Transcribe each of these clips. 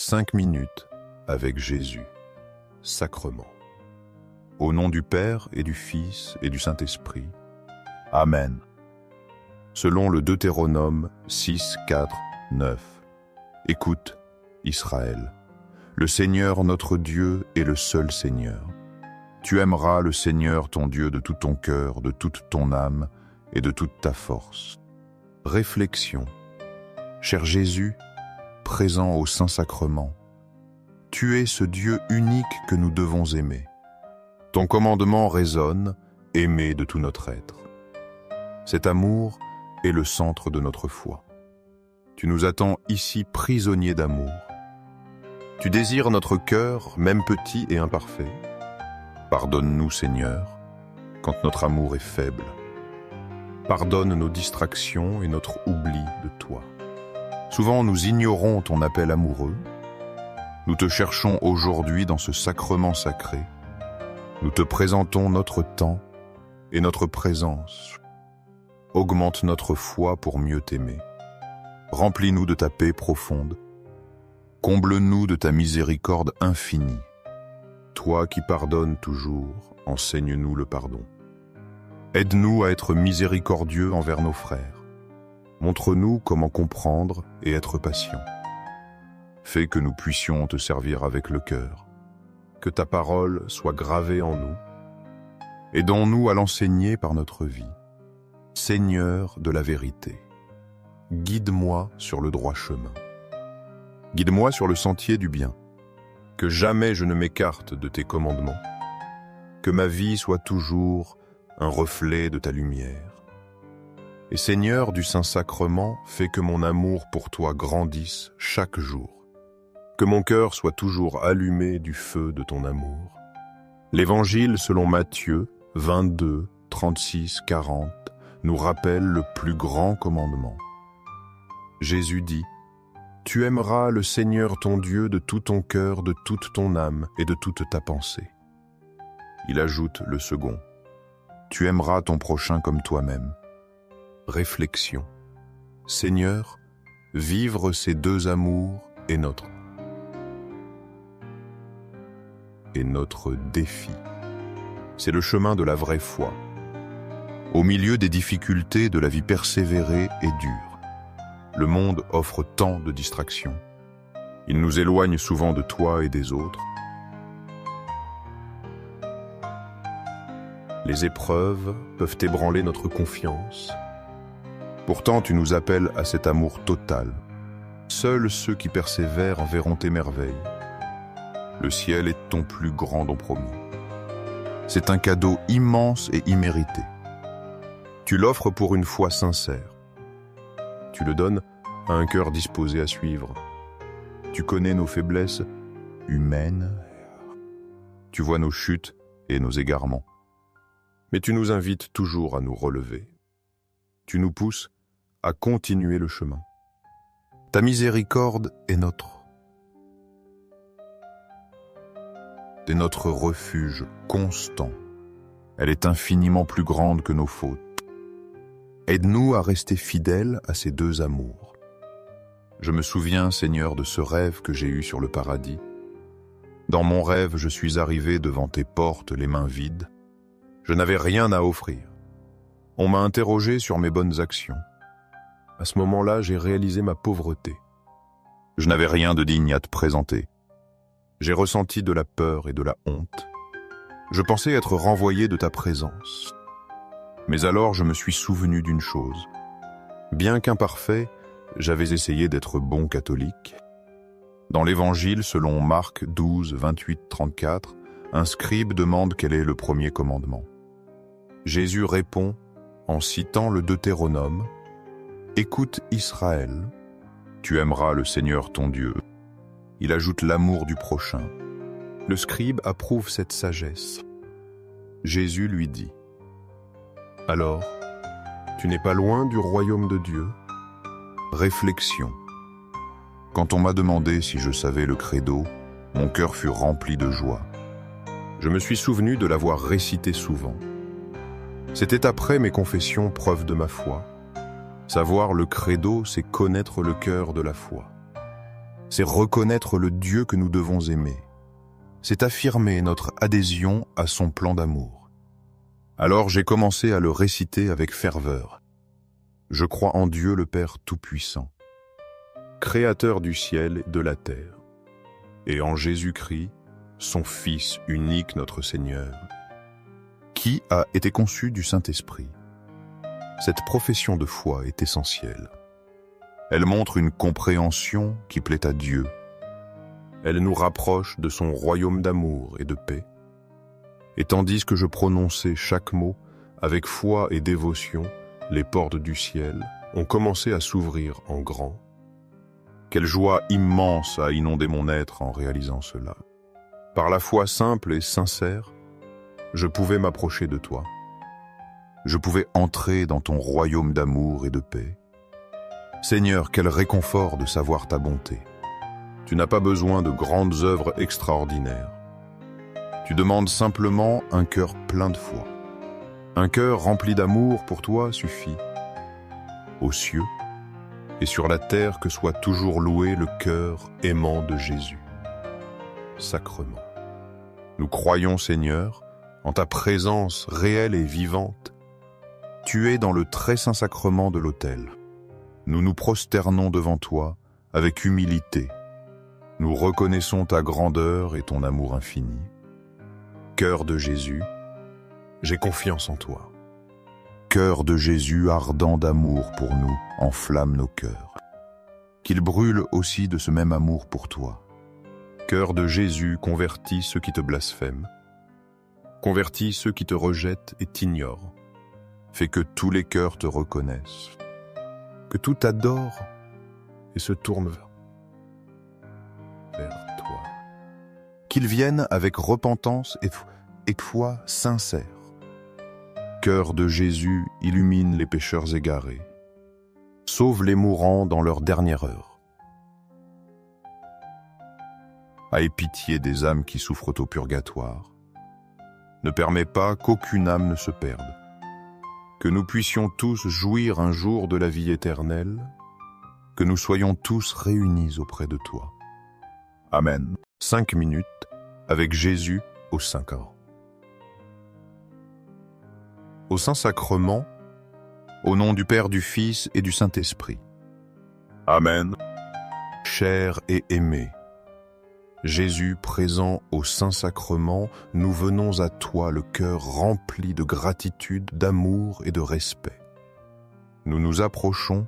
5 minutes avec Jésus, sacrement. Au nom du Père et du Fils et du Saint-Esprit. Amen. Selon le Deutéronome 6, 4, 9. Écoute, Israël, le Seigneur notre Dieu est le seul Seigneur. Tu aimeras le Seigneur ton Dieu de tout ton cœur, de toute ton âme et de toute ta force. Réflexion. Cher Jésus, présent au Saint-Sacrement, tu es ce Dieu unique que nous devons aimer. Ton commandement résonne, aimer de tout notre être. Cet amour est le centre de notre foi. Tu nous attends ici prisonniers d'amour. Tu désires notre cœur, même petit et imparfait. Pardonne-nous, Seigneur, quand notre amour est faible. Pardonne nos distractions et notre oubli de toi. Souvent, nous ignorons ton appel amoureux. Nous te cherchons aujourd'hui dans ce sacrement sacré. Nous te présentons notre temps et notre présence. Augmente notre foi pour mieux t'aimer. Remplis-nous de ta paix profonde. Comble-nous de ta miséricorde infinie. Toi qui pardonnes toujours, enseigne-nous le pardon. Aide-nous à être miséricordieux envers nos frères. Montre-nous comment comprendre et être patient. Fais que nous puissions te servir avec le cœur. Que ta parole soit gravée en nous. Aidons-nous à l'enseigner par notre vie. Seigneur de la vérité, guide-moi sur le droit chemin. Guide-moi sur le sentier du bien. Que jamais je ne m'écarte de tes commandements. Que ma vie soit toujours un reflet de ta lumière. Et Seigneur du Saint-Sacrement, fais que mon amour pour toi grandisse chaque jour. Que mon cœur soit toujours allumé du feu de ton amour. L'Évangile selon Matthieu 22, 36, 40 nous rappelle le plus grand commandement. Jésus dit, « Tu aimeras le Seigneur ton Dieu de tout ton cœur, de toute ton âme et de toute ta pensée. » Il ajoute le second, « Tu aimeras ton prochain comme toi-même. » Réflexion. Seigneur, vivre ces deux amours est notre défi. C'est le chemin de la vraie foi. Au milieu des difficultés de la vie persévérée et dure, le monde offre tant de distractions. Il nous éloigne souvent de toi et des autres. Les épreuves peuvent ébranler notre confiance. Pourtant, tu nous appelles à cet amour total. Seuls ceux qui persévèrent verront tes merveilles. Le ciel est ton plus grand don promis. C'est un cadeau immense et immérité. Tu l'offres pour une foi sincère. Tu le donnes à un cœur disposé à suivre. Tu connais nos faiblesses humaines. Tu vois nos chutes et nos égarements. Mais tu nous invites toujours à nous relever. Tu nous pousses à continuer le chemin. Ta miséricorde est notre refuge constant. Elle est infiniment plus grande que nos fautes. Aide-nous à rester fidèles à ces deux amours. Je me souviens, Seigneur, de ce rêve que j'ai eu sur le paradis. Dans mon rêve, je suis arrivé devant tes portes les mains vides. Je n'avais rien à offrir. On m'a interrogé sur mes bonnes actions. À ce moment-là, j'ai réalisé ma pauvreté. Je n'avais rien de digne à te présenter. J'ai ressenti de la peur et de la honte. Je pensais être renvoyé de ta présence. Mais alors je me suis souvenu d'une chose. Bien qu'imparfait, j'avais essayé d'être bon catholique. Dans l'Évangile selon Marc 12, 28, 34, un scribe demande quel est le premier commandement. Jésus répond en citant le Deutéronome, « Écoute Israël, tu aimeras le Seigneur ton Dieu. » Il ajoute l'amour du prochain. Le scribe approuve cette sagesse. Jésus lui dit, « Alors, tu n'es pas loin du royaume de Dieu ?» Réflexion. Quand on m'a demandé si je savais le credo, mon cœur fut rempli de joie. Je me suis souvenu de l'avoir récité souvent. C'était après mes confessions preuve de ma foi. Savoir le credo, c'est connaître le cœur de la foi. C'est reconnaître le Dieu que nous devons aimer. C'est affirmer notre adhésion à son plan d'amour. Alors j'ai commencé à le réciter avec ferveur. Je crois en Dieu le Père Tout-Puissant, Créateur du ciel et de la terre, et en Jésus-Christ, son Fils unique notre Seigneur, qui a été conçu du Saint-Esprit. Cette profession de foi est essentielle. Elle montre une compréhension qui plaît à Dieu. Elle nous rapproche de son royaume d'amour et de paix. Et tandis que je prononçais chaque mot avec foi et dévotion, les portes du ciel ont commencé à s'ouvrir en grand. Quelle joie immense a inondé mon être en réalisant cela. Par la foi simple et sincère, je pouvais m'approcher de toi. Je pouvais entrer dans ton royaume d'amour et de paix. Seigneur, quel réconfort de savoir ta bonté. Tu n'as pas besoin de grandes œuvres extraordinaires. Tu demandes simplement un cœur plein de foi. Un cœur rempli d'amour pour toi suffit. Aux cieux et sur la terre que soit toujours loué le cœur aimant de Jésus. Sacrement. Nous croyons, Seigneur, en ta présence réelle et vivante. Tu es dans le très saint sacrement de l'autel. Nous nous prosternons devant toi avec humilité. Nous reconnaissons ta grandeur et ton amour infini. Cœur de Jésus, j'ai confiance en toi. Cœur de Jésus ardent d'amour pour nous, enflamme nos cœurs. Qu'il brûle aussi de ce même amour pour toi. Cœur de Jésus, convertis ceux qui te blasphèment. Convertis ceux qui te rejettent et t'ignorent. Fais que tous les cœurs te reconnaissent. Que tout t'adore et se tourne vers toi. Qu'ils viennent avec repentance et foi sincère. Cœur de Jésus, illumine les pécheurs égarés. Sauve les mourants dans leur dernière heure. Aie pitié des âmes qui souffrent au purgatoire. Ne permets pas qu'aucune âme ne se perde. Que nous puissions tous jouir un jour de la vie éternelle, que nous soyons tous réunis auprès de toi. Amen. 5 minutes avec Jésus au Saint-Corps. Au Saint-Sacrement, au nom du Père, du Fils et du Saint-Esprit. Amen. Cher et aimé, Jésus présent au Saint-Sacrement, nous venons à toi le cœur rempli de gratitude, d'amour et de respect. Nous nous approchons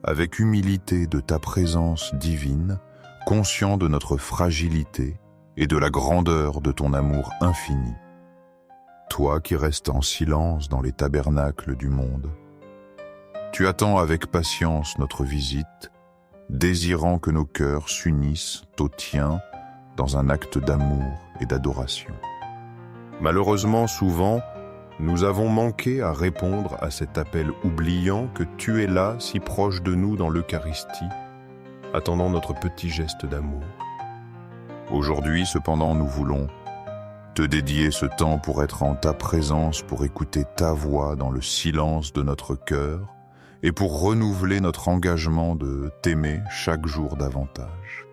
avec humilité de ta présence divine, conscients de notre fragilité et de la grandeur de ton amour infini. Toi qui restes en silence dans les tabernacles du monde, tu attends avec patience notre visite, désirant que nos cœurs s'unissent au tien dans un acte d'amour et d'adoration. Malheureusement, souvent, nous avons manqué à répondre à cet appel, oubliant que tu es là, si proche de nous dans l'Eucharistie, attendant notre petit geste d'amour. Aujourd'hui, cependant, nous voulons te dédier ce temps pour être en ta présence, pour écouter ta voix dans le silence de notre cœur et pour renouveler notre engagement de t'aimer chaque jour davantage.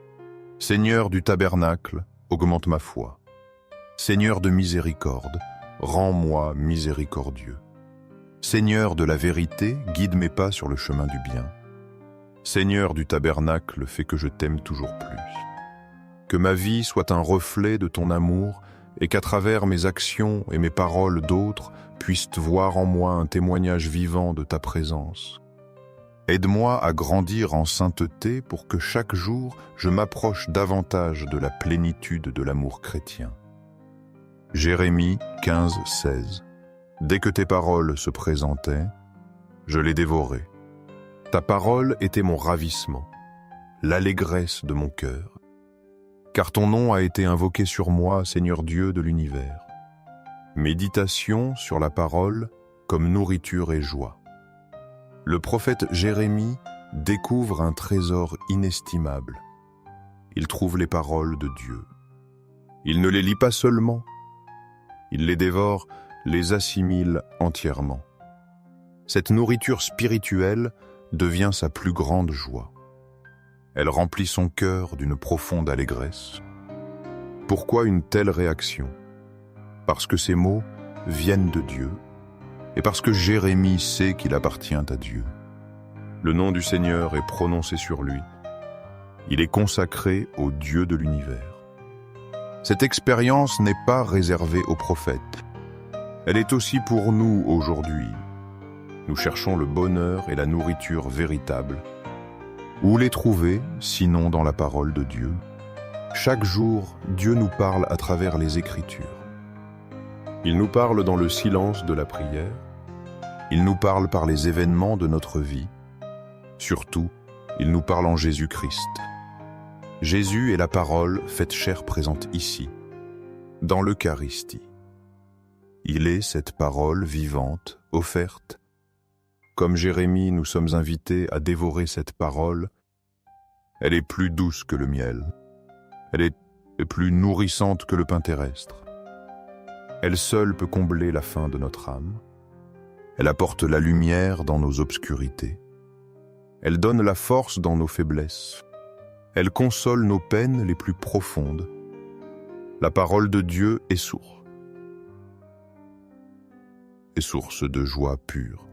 Seigneur du tabernacle, augmente ma foi. Seigneur de miséricorde, rends-moi miséricordieux. Seigneur de la vérité, guide mes pas sur le chemin du bien. Seigneur du tabernacle, fais que je t'aime toujours plus. Que ma vie soit un reflet de ton amour et qu'à travers mes actions et mes paroles d'autres puissent voir en moi un témoignage vivant de ta présence. Aide-moi à grandir en sainteté pour que chaque jour je m'approche davantage de la plénitude de l'amour chrétien. Jérémie 15:16. Dès que tes paroles se présentaient, je les dévorais. Ta parole était mon ravissement, l'allégresse de mon cœur. Car ton nom a été invoqué sur moi, Seigneur Dieu de l'univers. Méditation sur la parole comme nourriture et joie. Le prophète Jérémie découvre un trésor inestimable. Il trouve les paroles de Dieu. Il ne les lit pas seulement, il les dévore, les assimile entièrement. Cette nourriture spirituelle devient sa plus grande joie. Elle remplit son cœur d'une profonde allégresse. Pourquoi une telle réaction? Parce que ces mots viennent de Dieu et parce que Jérémie sait qu'il appartient à Dieu. Le nom du Seigneur est prononcé sur lui. Il est consacré au Dieu de l'univers. Cette expérience n'est pas réservée aux prophètes. Elle est aussi pour nous aujourd'hui. Nous cherchons le bonheur et la nourriture véritable. Où les trouver, sinon dans la parole de Dieu? Chaque jour, Dieu nous parle à travers les Écritures. Il nous parle dans le silence de la prière. Il nous parle par les événements de notre vie. Surtout, il nous parle en Jésus-Christ. Jésus est la parole faite chair présente ici, dans l'Eucharistie. Il est cette parole vivante, offerte. Comme Jérémie, nous sommes invités à dévorer cette parole. Elle est plus douce que le miel. Elle est plus nourrissante que le pain terrestre. Elle seule peut combler la faim de notre âme. Elle apporte la lumière dans nos obscurités. Elle donne la force dans nos faiblesses. Elle console nos peines les plus profondes. La parole de Dieu est source de joie pure,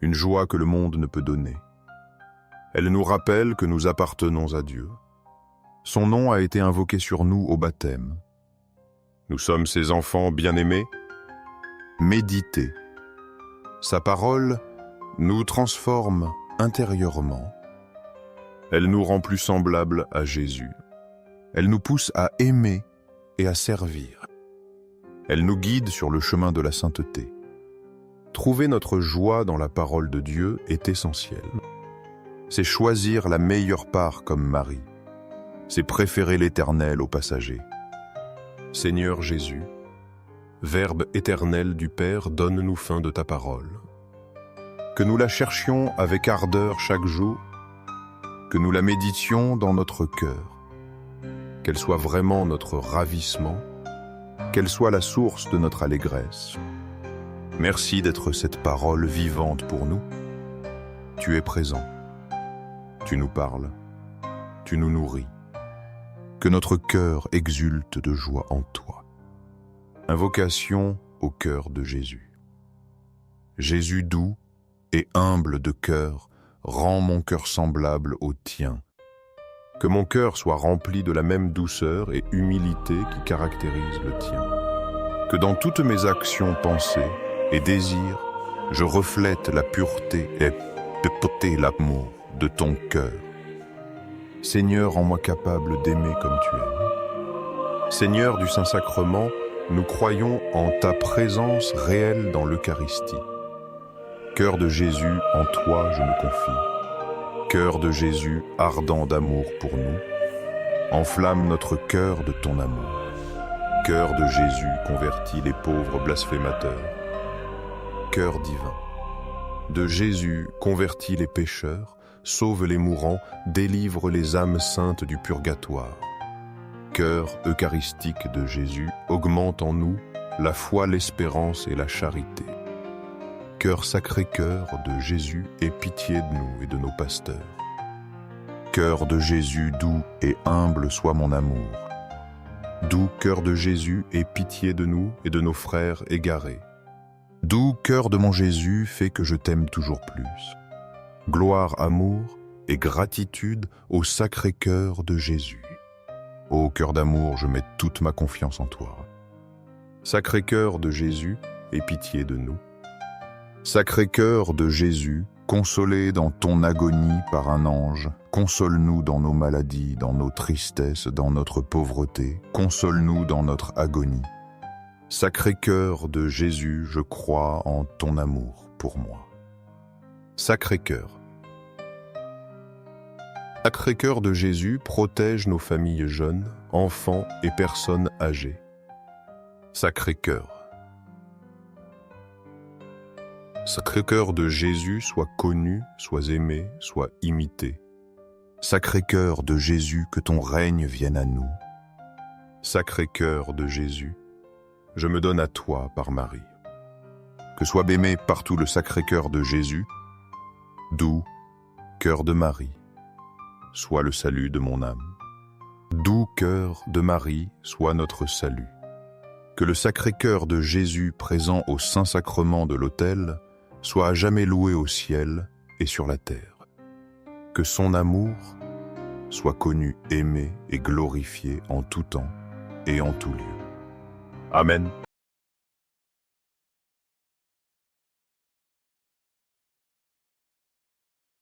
une joie que le monde ne peut donner. Elle nous rappelle que nous appartenons à Dieu. Son nom a été invoqué sur nous au baptême. Nous sommes ses enfants bien-aimés. Méditez. Sa parole nous transforme intérieurement. Elle nous rend plus semblables à Jésus. Elle nous pousse à aimer et à servir. Elle nous guide sur le chemin de la sainteté. Trouver notre joie dans la parole de Dieu est essentiel. C'est choisir la meilleure part comme Marie. C'est préférer l'Éternel au passager. Seigneur Jésus, Verbe éternel du Père, donne-nous faim de ta parole. Que nous la cherchions avec ardeur chaque jour, que nous la méditions dans notre cœur, qu'elle soit vraiment notre ravissement, qu'elle soit la source de notre allégresse. Merci d'être cette parole vivante pour nous. Tu es présent, tu nous parles, tu nous nourris. Que notre cœur exulte de joie en toi. Invocation au cœur de Jésus. Jésus doux et humble de cœur, rends mon cœur semblable au tien. Que mon cœur soit rempli de la même douceur et humilité qui caractérise le tien. Que dans toutes mes actions, pensées et désirs, je reflète la pureté et l'amour de ton cœur. Seigneur, rends-moi capable d'aimer comme tu aimes. Seigneur du Saint-Sacrement, nous croyons en ta présence réelle dans l'Eucharistie. Cœur de Jésus, en toi je me confie. Cœur de Jésus, ardent d'amour pour nous, enflamme notre cœur de ton amour. Cœur de Jésus, convertis les pauvres blasphémateurs. Cœur divin. De Jésus, convertis les pécheurs, sauve les mourants, délivre les âmes saintes du purgatoire. Cœur eucharistique de Jésus, augmente en nous la foi, l'espérance et la charité. Cœur Sacré-Cœur de Jésus, aie pitié de nous et de nos pasteurs. Cœur de Jésus, doux et humble soit mon amour. Doux cœur de Jésus, aie pitié de nous et de nos frères égarés. Doux cœur de mon Jésus, fais que je t'aime toujours plus. Gloire, amour et gratitude au Sacré-Cœur de Jésus. Ô cœur d'amour, je mets toute ma confiance en toi. Sacré-Cœur de Jésus, aie pitié de nous. Sacré-Cœur de Jésus, consolé dans ton agonie par un ange, console-nous dans nos maladies, dans nos tristesses, dans notre pauvreté, console-nous dans notre agonie. Sacré-Cœur de Jésus, je crois en ton amour pour moi. Sacré-Cœur. Sacré-Cœur de Jésus, protège nos familles jeunes, enfants et personnes âgées. Sacré-Cœur. Sacré-Cœur de Jésus, sois connu, sois aimé, sois imité. Sacré-Cœur de Jésus, que ton règne vienne à nous. Sacré-Cœur de Jésus, je me donne à toi par Marie. Que soit bémé partout le Sacré-Cœur de Jésus, doux cœur de Marie. soit le salut de mon âme. Doux cœur de Marie soit notre salut. Que le Sacré-Cœur de Jésus présent au Saint-Sacrement de l'autel soit à jamais loué au ciel et sur la terre. Que son amour soit connu, aimé et glorifié en tout temps et en tout lieu. Amen.